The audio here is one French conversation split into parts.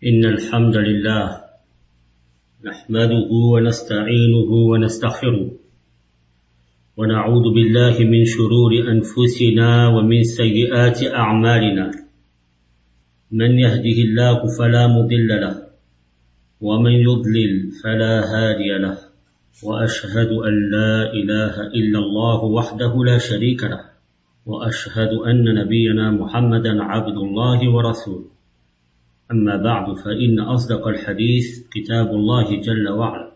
إن الحمد لله نحمده ونستعينه ونستغفره ونعوذ بالله من شرور أنفسنا ومن سيئات أعمالنا من يهده الله فلا مضل له ومن يضلل فلا هادي له وأشهد أن لا إله إلا الله وحده لا شريك له وأشهد أن نبينا محمدا عبد الله ورسوله أما بعد فإن أصدق الحديث كتاب الله جل وعلا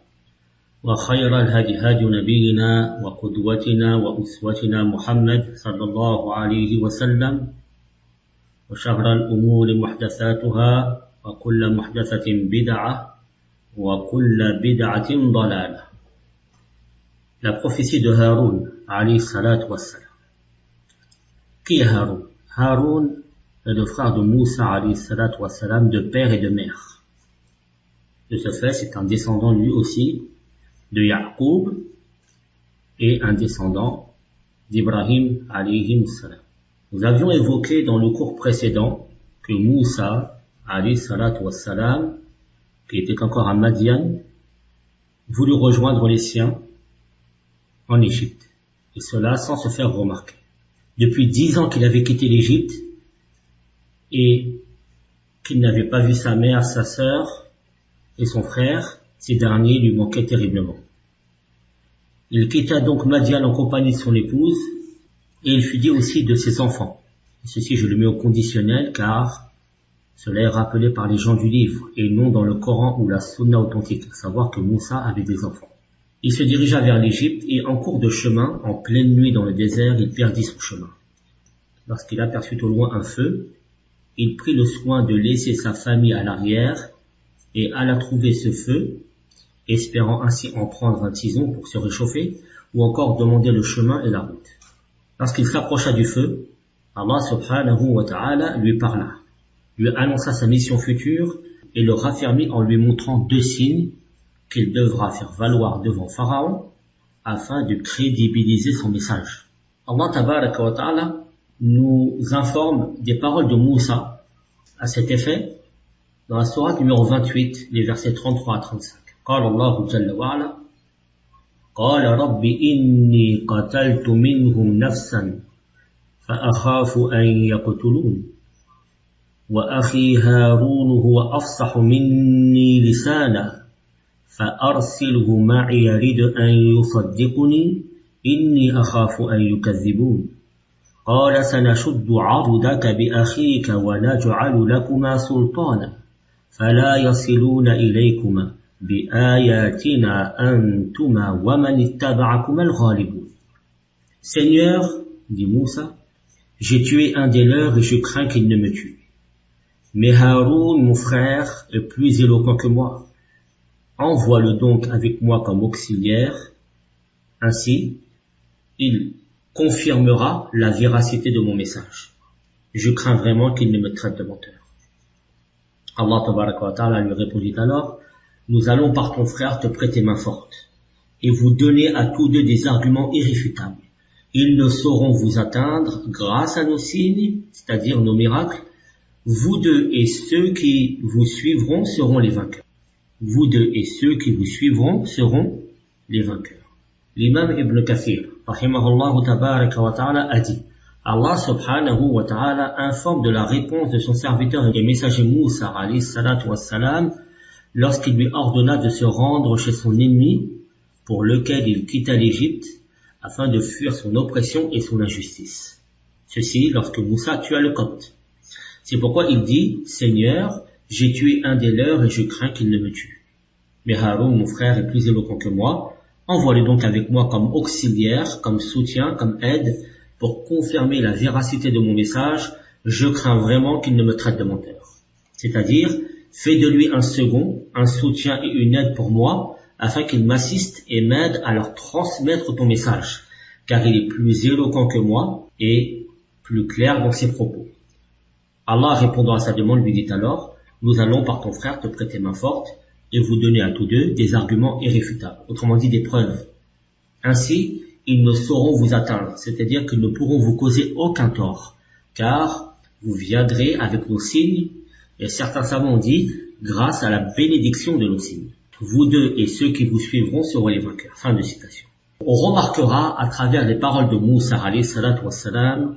وخير الهدي هدي نبينا وقدوتنا وأسوتنا محمد صلى الله عليه وسلم وشر الأمور محدثاتها وكل محدثة بدعة وكل بدعة ضلالة. La prophétie de Haroun alayhi salatu wassalam. Qui est Haroun? Haroun est le frère de Moussa alayhi salatu wassalam, de père et de mère. De ce fait, c'est un descendant lui aussi de Ya'qub et un descendant d'Ibrahim alayhi salam. Nous avions évoqué dans le cours précédent que Moussa alayhi salatu wassalam, qui était encore à Madian, voulut rejoindre les siens en Égypte, et cela sans se faire remarquer. Depuis 10 ans qu'il avait quitté l'Égypte et qu'il n'avait pas vu sa mère, sa sœur et son frère, ces derniers lui manquaient terriblement. Il quitta donc Madian en compagnie de son épouse et il fut dit aussi de ses enfants. Et ceci je le mets au conditionnel car cela est rappelé par les gens du livre et non dans le Coran ou la Sunna authentique, à savoir que Moussa avait des enfants. Il se dirigea vers l'Égypte et en cours de chemin, en pleine nuit dans le désert, il perdit son chemin. Lorsqu'il aperçut au loin un feu, il prit le soin de laisser sa famille à l'arrière et alla trouver ce feu, espérant ainsi en prendre un tison pour se réchauffer ou encore demander le chemin et la route. Lorsqu'il s'approcha du feu, Allah subhanahu wa ta'ala lui parla, lui annonça sa mission future et le raffermit en lui montrant 2 signes qu'il devra faire valoir devant Pharaon afin de crédibiliser son message. Allah tabaraka wa ta'ala nous informe des paroles de Moussa à cet effet dans la sourate numéro 28, les versets 33 à 35. قال الله جل وعلا قال رب إني قتلت منهم نفسا فأخاف أن يقتلون وأخي هارون هو أفصح مني لسانا فأرسله معي يريد أن يصدقني إني أخاف أن يكذبون قال سنشد عضدك بأخيك ونجعل لكما سلطانا فلا يصلون إليكما بآياتنا أنتما ومن اتبعكما الغالبون. Seigneur, dit Moussa, j'ai tué un des leurs et je crains qu'il ne me tue. Mais Haroun, mon frère, est plus éloquent que moi. Envoie-le donc avec moi comme auxiliaire, ainsi il confirmera la véracité de mon message. Je crains vraiment qu'il ne me traite de menteur. Allah tabaraka wa ta'ala lui répondit alors, nous allons par ton frère te prêter main forte et vous donner à tous deux des arguments irréfutables. Ils ne sauront vous atteindre grâce à nos signes, c'est-à-dire nos miracles. Vous deux et ceux qui vous suivront seront les vainqueurs. Vous deux et ceux qui vous suivront seront les vainqueurs. L'imam Ibn Kathir, rahimahullah tabaraka wa ta'ala, a dit, Allah subhanahu wa ta'ala informe de la réponse de son serviteur et messager Moussa alayhi salatu wassalam lorsqu'il lui ordonna de se rendre chez son ennemi pour lequel il quitta l'Égypte afin de fuir son oppression et son injustice. Ceci lorsque Moussa tua le Copte. C'est pourquoi il dit, Seigneur, j'ai tué un des leurs et je crains qu'il ne me tue. Mais Haroun, mon frère, est plus éloquent que moi. Envoie-le donc avec moi comme auxiliaire, comme soutien, comme aide, pour confirmer la véracité de mon message. Je crains vraiment qu'il ne me traite de menteur. C'est-à-dire, fais de lui un second, un soutien et une aide pour moi, afin qu'il m'assiste et m'aide à leur transmettre ton message, car il est plus éloquent que moi et plus clair dans ses propos. Allah, répondant à sa demande, lui dit alors, nous allons par ton frère te prêter main forte et vous donner à tous deux des arguments irréfutables, autrement dit des preuves. Ainsi, ils ne sauront vous atteindre, c'est-à-dire qu'ils ne pourront vous causer aucun tort, car vous viendrez avec nos signes Et certains savants ont dit, grâce à la bénédiction de nos signes. Vous deux et ceux qui vous suivront seront les vainqueurs. Fin de citation. On remarquera à travers les paroles de Moussa alayhi salatu wassalam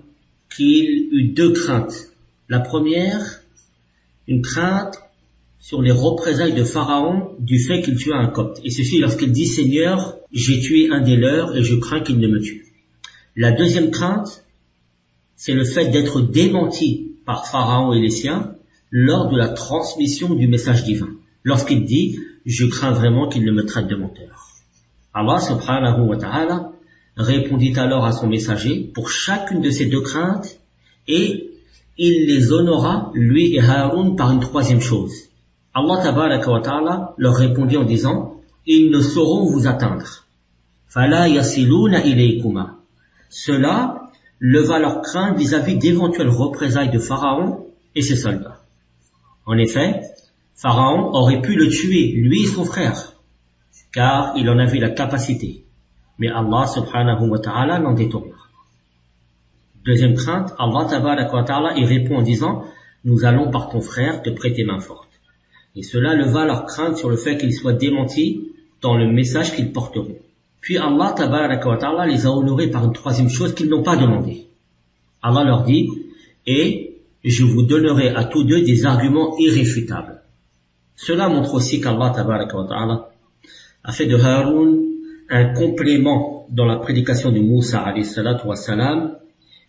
qu'il eut deux craintes. La première, une crainte sur les représailles de Pharaon du fait qu'il tua un copte. Et ceci lorsqu'il dit, Seigneur, j'ai tué un des leurs et je crains qu'il ne me tue. La deuxième crainte, c'est le fait d'être démenti par Pharaon et les siens lors de la transmission du message divin. Lorsqu'il dit, je crains vraiment qu'il ne me traite de menteur. Allah subhanahu wa ta'ala répondit alors à son messager pour chacune de ces deux craintes et il les honora, lui et Haroun, par une troisième chose. Allah tabaraka wa ta'ala leur répondit en disant, ils ne sauront vous atteindre. Fala yasiluna ilaykuma. Cela leva leur crainte vis-à-vis d'éventuelles représailles de Pharaon et ses soldats. En effet, Pharaon aurait pu le tuer, lui et son frère, car il en avait la capacité. Mais Allah subhanahu wa ta'ala l'en détourna. Deuxième crainte, Allah tabaraka wa ta'ala y répond en disant, nous allons par ton frère te prêter main forte. Et cela leva leur crainte sur le fait qu'ils soient démentis dans le message qu'ils porteront. Puis Allah tabaraka wa ta'ala les a honorés par une troisième chose qu'ils n'ont pas demandé. Allah leur dit, et je vous donnerai à tous deux des arguments irréfutables. Cela montre aussi qu'Allah tabaraka wa ta'ala a fait de Haroun un complément dans la prédication de Moussa alayhi salatu wassalam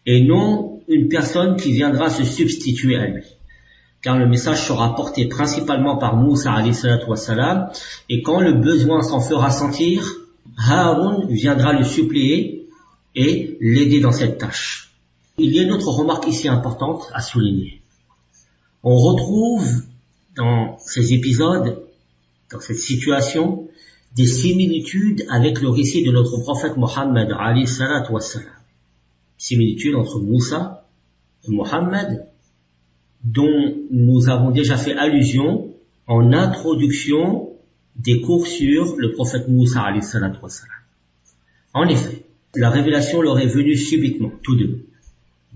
et non une personne qui viendra se substituer à lui. Car le message sera porté principalement par Moussa alayhi salatu wassalam et quand le besoin s'en fera sentir, Haroun viendra le suppléer et l'aider dans cette tâche. Il y a une autre remarque ici importante à souligner. On retrouve dans ces épisodes, dans cette situation, des similitudes avec le récit de notre prophète Mohammed alayhi salatu wassalam. Similitudes entre Moussa et Mohammed, dont nous avons déjà fait allusion en introduction des cours sur le prophète Moussa alayhi salatu wassalam. En effet, la révélation leur est venue subitement, tous deux,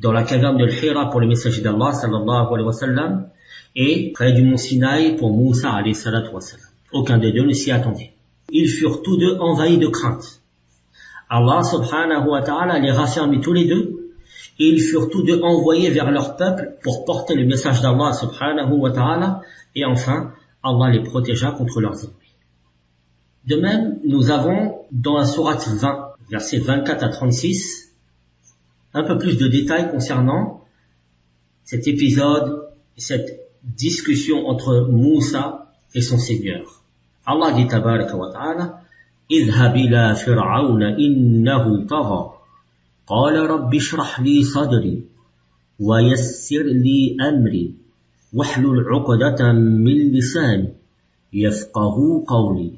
dans la caverne de l'Hira pour le messager d'Allah sallallahu alayhi wa sallam et près du mont Sinaï pour Moussa alayhi salatu wassalam. Aucun des deux ne s'y attendait. Ils furent tous deux envahis de crainte. Allah subhanahu wa ta'ala les raffermit tous les deux et ils furent tous deux envoyés vers leur peuple pour porter le message d'Allah subhanahu wa ta'ala et enfin Allah les protégea contre leurs ennemis. De même, nous avons dans la sourate 20, versets 24 à 36, un peu plus de détails concernant cet épisode, cette discussion entre Moussa et son Seigneur. Allah dit tabaraka wa ta'ala, اذهب إلى فرعون إنه طغى قال رب اشرح لي صدري ويسر لي أمري واحلل عقدة من لساني يفقه قولي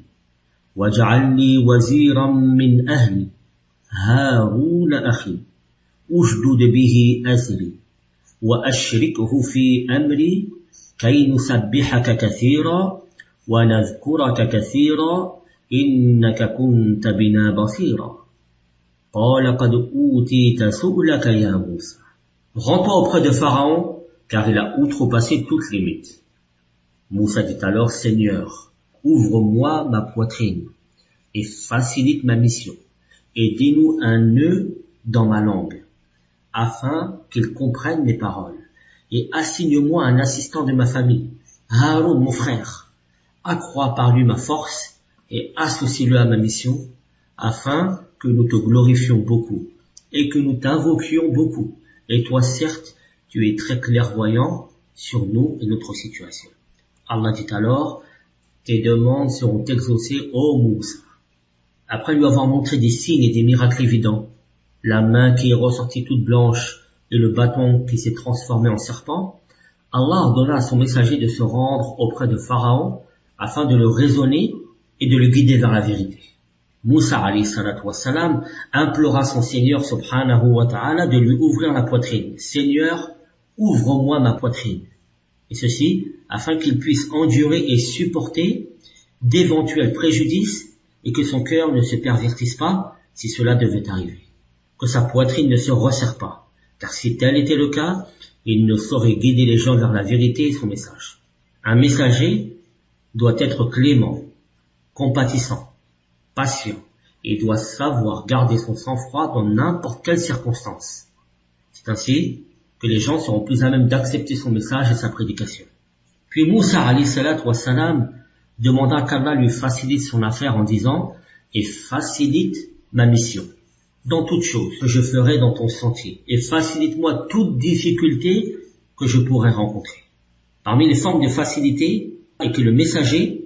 واجعل لي وزيرا من أهلي هارون أخي أشدد به أزري وأشركه في أمري كي نسبحك كثيرا ونذكرك كثيرا إنك كنت بنا بصيرا قال قد أوتيت سؤلك يا موسى. Rends-toi auprès de Pharaon, car il a outrepassé toute limite. Moussa dit alors, Seigneur, ouvre-moi ma poitrine et facilite ma mission, et dis-nous un nœud dans ma langue, afin qu'il comprenne mes paroles, et assigne-moi un assistant de ma famille, Haroun mon frère, accrois par lui ma force, et associe-le à ma mission, afin que nous te glorifions beaucoup, et que nous t'invoquions beaucoup. Et toi, certes, tu es très clairvoyant sur nous et notre situation. Allah dit alors, tes demandes seront exaucées, ô Moussa. Après lui avoir montré des signes et des miracles évidents, la main qui est ressortie toute blanche et le bâton qui s'est transformé en serpent, Allah ordonna à son messager de se rendre auprès de Pharaon afin de le raisonner et de le guider vers la vérité. Moussa alayhi salatu wassalam implora son Seigneur subhanahu wa ta'ala de lui ouvrir la poitrine. Seigneur, ouvre-moi ma poitrine. Et ceci afin qu'il puisse endurer et supporter d'éventuels préjudices et que son cœur ne se pervertisse pas si cela devait arriver. Que sa poitrine ne se resserre pas car si tel était le cas, il ne saurait guider les gens vers la vérité et son message. Un messager doit être clément, compatissant, patient, et doit savoir garder son sang-froid dans n'importe quelle circonstance. C'est ainsi que les gens seront plus à même d'accepter son message et sa prédication. Puis Moussa alayhi salatu wassalam demanda qu'Allah lui facilite son affaire en disant « Et facilite ma mission dans toute chose que je ferai dans ton sentier, et facilite-moi toute difficulté que je pourrai rencontrer. » Parmi les formes de facilité est que le messager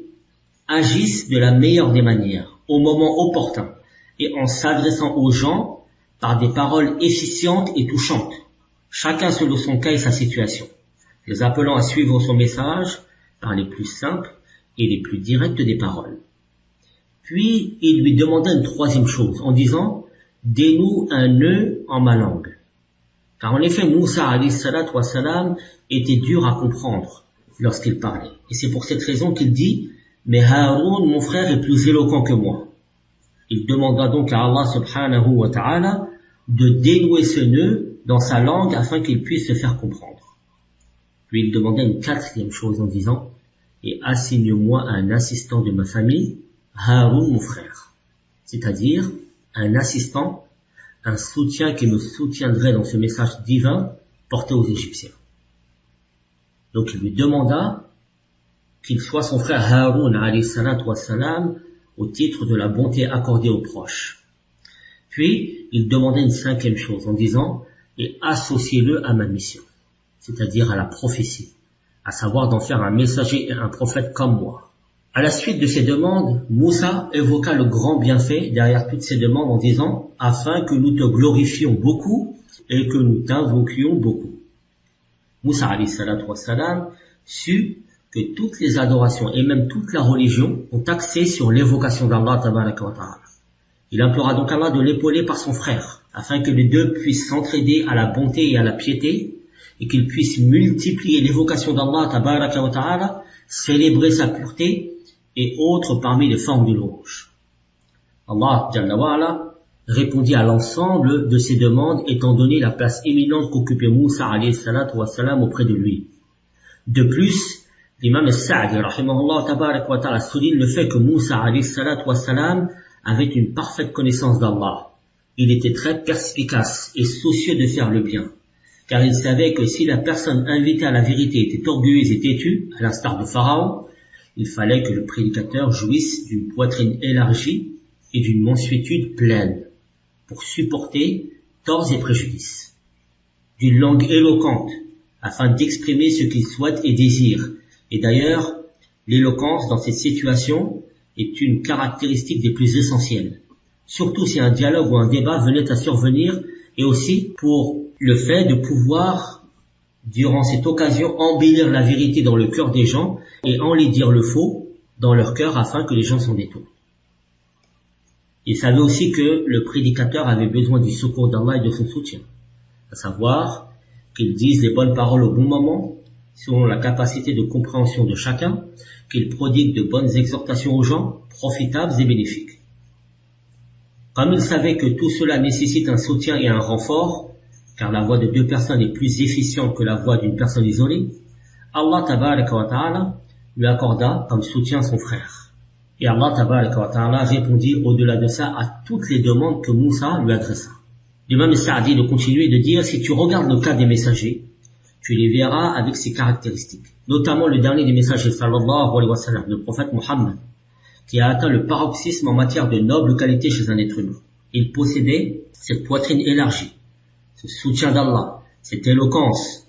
agisse de la meilleure des manières, au moment opportun, et en s'adressant aux gens par des paroles efficientes et touchantes, chacun selon son cas et sa situation, les appelant à suivre son message par les plus simples et les plus directes des paroles. Puis il lui demanda une troisième chose en disant « Dénoue un nœud en ma langue ». Car en effet, Moussa alayhi salatu wassalam était dur à comprendre lorsqu'il parlait. Et c'est pour cette raison qu'il dit « Mais Haroun, mon frère, est plus éloquent que moi ». Il demanda donc à Allah subhanahu wa ta'ala de dénouer ce nœud dans sa langue afin qu'il puisse se faire comprendre. Puis il demanda une quatrième chose en disant « Et assigne-moi un assistant de ma famille, Haroun, mon frère. » C'est-à-dire un assistant, un soutien qui me soutiendrait dans ce message divin porté aux Égyptiens. Donc il lui demanda qu'il soit son frère Haroun alayhi salatu wassalam au titre de la bonté accordée aux proches. Puis il demandait une cinquième chose en disant « Et associez-le à ma mission », c'est-à-dire à la prophétie, à savoir d'en faire un messager et un prophète comme moi. À la suite de ces demandes, Moussa évoqua le grand bienfait derrière toutes ces demandes en disant « Afin que nous te glorifions beaucoup et que nous t'invoquions beaucoup ». Moussa alayhi salatu wassalam sut que toutes les adorations et même toute la religion ont axé sur l'évocation d'Allah tabaraka wa ta'ala. Il implora donc Allah de l'épauler par son frère, afin que les deux puissent s'entraider à la bonté et à la piété, et qu'ils puissent multiplier l'évocation d'Allah tabaraka wa ta'ala, célébrer sa pureté et autres parmi les formes de louange. Allah jalla wa ala répondit à l'ensemble de ces demandes étant donné la place éminente qu'occupait Moussa alayhi salatu wassalam auprès de lui. De plus, l'imam al-Sa'di rahimahullah tabarak wa ta'ala souligne le fait que Moussa alayhi salatu wassalam avait une parfaite connaissance d'Allah. Il était très perspicace et soucieux de faire le bien, car il savait que si la personne invitée à la vérité était orgueilleuse et têtue, à l'instar de Pharaon, il fallait que le prédicateur jouisse d'une poitrine élargie et d'une mansuétude pleine, pour supporter torts et préjudices, d'une langue éloquente, afin d'exprimer ce qu'il souhaite et désire. Et d'ailleurs, l'éloquence dans cette situation est une caractéristique des plus essentielles, surtout si un dialogue ou un débat venait à survenir, et aussi pour le fait de pouvoir, durant cette occasion, embellir la vérité dans le cœur des gens et enlaidir le faux dans leur cœur afin que les gens s'en détournent. Il savait aussi que le prédicateur avait besoin du secours d'Allah et de son soutien, à savoir qu'il dise les bonnes paroles au bon moment, selon la capacité de compréhension de chacun, qu'il prodigue de bonnes exhortations aux gens, profitables et bénéfiques. Comme il savait que tout cela nécessite un soutien et un renfort, car la voix de deux personnes est plus efficiente que la voix d'une personne isolée, Allah tabaraka wa ta'ala lui accorda comme soutien son frère. Et Allah tabaraka wa ta'ala répondit au-delà de ça à toutes les demandes que Moussa lui adressa. L'imam Sa'di de continuer de dire, si tu regardes le cas des messagers, tu les verras avec ces caractéristiques, notamment le dernier des messagers sallallahu alayhi wa sallam, le prophète Mohammed, qui a atteint le paroxysme en matière de nobles qualités chez un être humain. Il possédait cette poitrine élargie, ce soutien d'Allah, cette éloquence,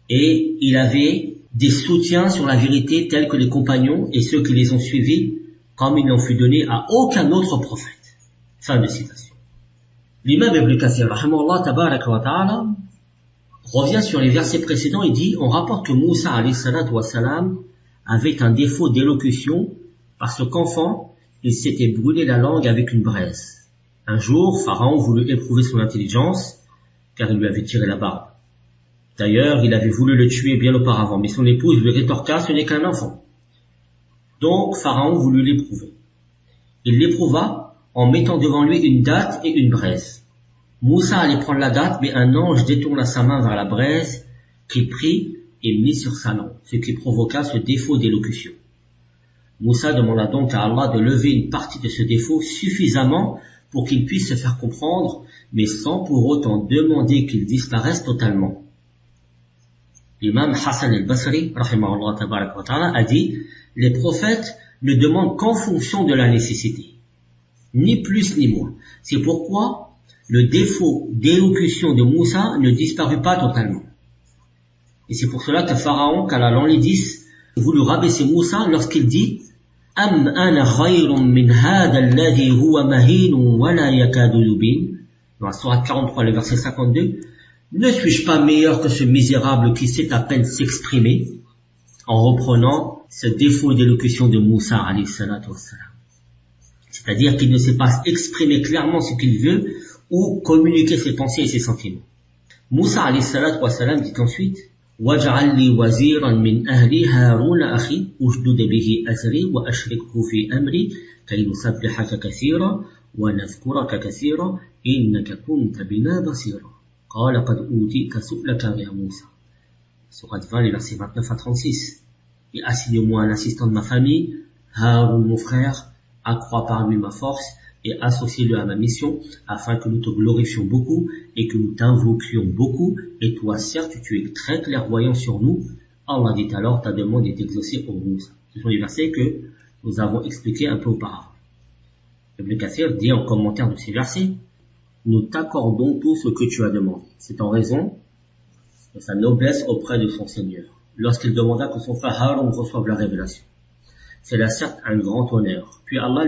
et il avait des soutiens sur la vérité tels que les compagnons et ceux qui les ont suivis, comme il n'en fut donné à aucun autre prophète. Fin de citation. L'imam Ibn Kathir, rahimahullah tabaraka wa ta'ala, revient sur les versets précédents et dit, on rapporte que Moussa alayhi salatu wassalam avait un défaut d'élocution parce qu'enfant, il s'était brûlé la langue avec une braise. Un jour, Pharaon voulut éprouver son intelligence, car il lui avait tiré la barbe. D'ailleurs, il avait voulu le tuer bien auparavant, mais son épouse lui rétorqua, ce n'est qu'un enfant. Donc, Pharaon voulut l'éprouver. Il l'éprouva en mettant devant lui une datte et une braise. Moussa allait prendre la date, mais un ange détourna sa main vers la braise, qu'il prit et mit sur sa langue, ce qui provoqua ce défaut d'élocution. Moussa demanda donc à Allah de lever une partie de ce défaut suffisamment pour qu'il puisse se faire comprendre, mais sans pour autant demander qu'il disparaisse totalement. L'imam Hassan al-Basri, rahimahullah tabarak wa ta'ala, a dit « Les prophètes ne demandent qu'en fonction de la nécessité, ni plus ni moins. C'est pourquoi le défaut d'élocution de Moussa ne disparut pas totalement. » Et c'est pour cela que Pharaon, qu'Allah l'enlaidisse, voulut rabaisser Moussa lorsqu'il dit « Am ana khayrun min hada alladhi huwa mahinun wa la yakadu yubin » dans la sourate 43, le verset 52, « Ne suis-je pas meilleur que ce misérable qui sait à peine s'exprimer » en reprenant ce défaut d'élocution de Moussa alayhi salatu wassalam. C'est-à-dire qu'il ne sait pas exprimer clairement ce qu'il veut ou communiquer ses pensées et ses sentiments. Moussa alayhi salatu wassalam dit ensuite وَاجْعَلْ لِي وَزِيرًا مِنْ أَهْلِي هَارُونَ أَخِي أُشْدُدْ بِهِ أَزْرِي وَأَشْرِكْهُ فِي أَمْرِي كَيْ نُسَبِّحَكَ كَثِيرًا وَنَذْكُرَكَ كَثِيرًا إِنَّكَ كُنْتَ بِنَا بَصِيرًا قَالَ قَدْ أُوتِيتَ سُؤْلَكَ يَا موسى. Sourate 20, les versets 29 à 36. Et assigne-moi un assistant de ma famille, Haroun mon frère, accrois par lui ma force et associe-le à ma mission, afin que nous te glorifions beaucoup et que nous t'invoquions beaucoup, et toi certes tu es très clairvoyant sur nous. Allah dit alors, ta demande est exaucée au Moussa. Ce sont les versets que nous avons expliqués un peu auparavant. Ibn Kathir dit en commentaire de ces versets, nous t'accordons tout ce que tu as demandé. C'est en raison de sa noblesse auprès de son Seigneur, lorsqu'il demanda que son frère Haroun reçoive la révélation. C'est là certes un grand honneur. Puis Allah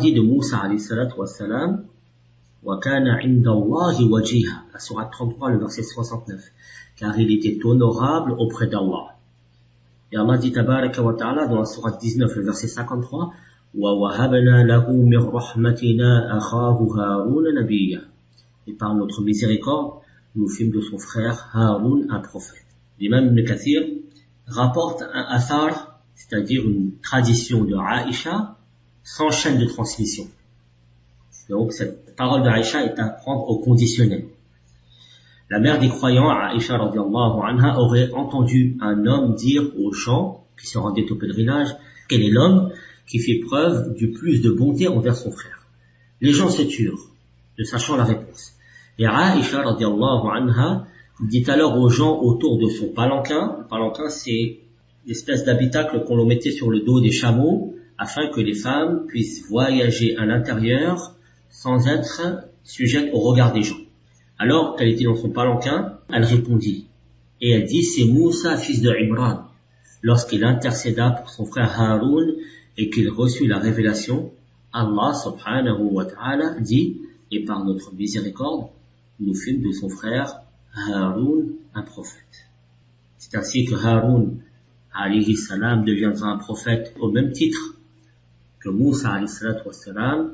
dit de Moussa alayhi salatu wassalam, wa kana inda Allahi wajiha, la sourate 33, le verset 69, car il était honorable auprès d'Allah. Et Allah dit tabaraka wa ta'ala dans la sourate 19, le verset 53, wa wahabna lahu min rahmatina akhahu Haroun nabiyya. Et par notre miséricorde, nous fîmes de son frère Haroun un prophète. L'imam Ibn Kathir rapporte un athar, c'est-à-dire une tradition de Aïcha, sans chaîne de transmission. Donc cette parole d'Aïcha est à prendre au conditionnel. La mère des croyants, Aïcha radiyallahu anha, aurait entendu un homme dire aux gens qui se rendaient au pèlerinage, quel est l'homme qui fait preuve du plus de bonté envers son frère. Les gens se turent, ne sachant la réponse. Et Aïcha radiyallahu anha dit alors aux gens autour de son palanquin. Le palanquin, c'est l'espèce d'habitacle qu'on le mettait sur le dos des chameaux afin que les femmes puissent voyager à l'intérieur sans être sujettes au regard des gens. Alors qu'elle était dans son palanquin, elle répondit. Et elle dit, c'est Moussa, fils de Imran. Lorsqu'il intercéda pour son frère Haroun et qu'il reçut la révélation, Allah subhanahu wa ta'ala dit, et par notre miséricorde, nous fîmes de son frère Haroun un prophète. C'est ainsi que Haroun alayhi salam deviendra un prophète au même titre que Moussa alayhi salatu wassalam,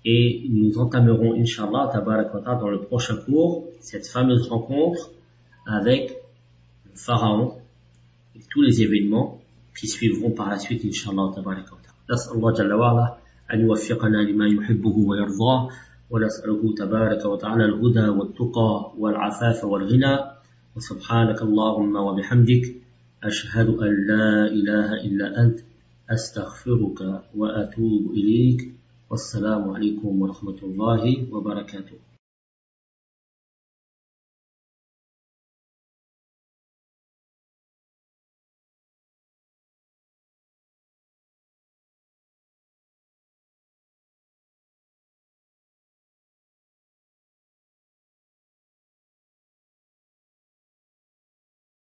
et nous entamerons inshallah tabarak wa ta'ala dans le prochain cours cette fameuse rencontre avec le pharaon et tous les événements qui suivront par la suite inshallah tabarak wa ta'ala. Nas'allahu jalla wa ala an yuwaffiqana lima yuhibbuhu wa yardah wa nas'aluhu tabarak wa ta'ala al-huda wat-tuqa wal-'afafa wal-ghina wa subhanaka allahumma wa bihamdik ashhadu an la ilaha illa ant astaghfiruka wa atubu ilayk. Wassalamu alaikum wa rahmatullahi wa barakatuh.